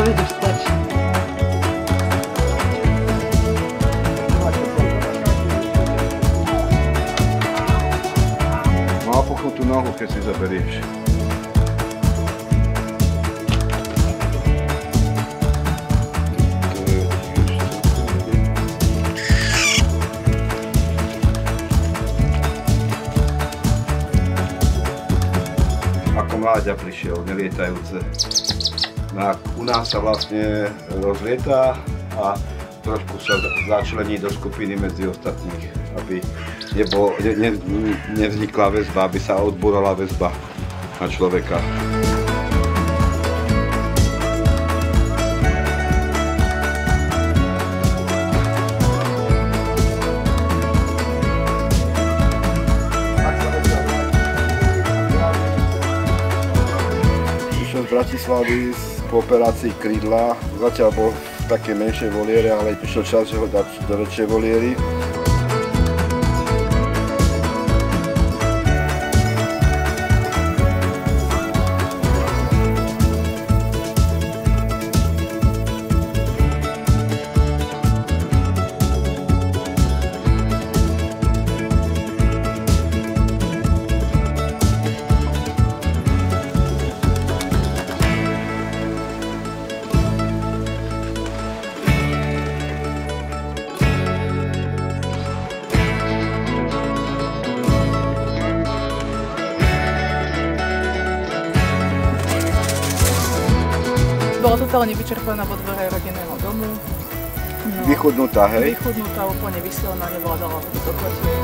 Môžeš stať. Má puchnutú nohu, keď si zaberieš. Ako mláďa prišiel, nelietajúce. U nás sa vlastne rozlietá a trošku sa začlení do skupiny medzi ostatných, aby nevznikla väzba, aby sa odbúrala väzba na človeka. Prišiel z Bratislavy po operácii krídla. Zatiaľ bol v takej menšej voliere, ale prišiel čas, že ho dať do väčšej voliery. Bola totálne vyčerpaná vo dvore rodinného domu. Vychudnutá, hej? Vychudnutá, úplne vysielna, nevládala to dokončiť.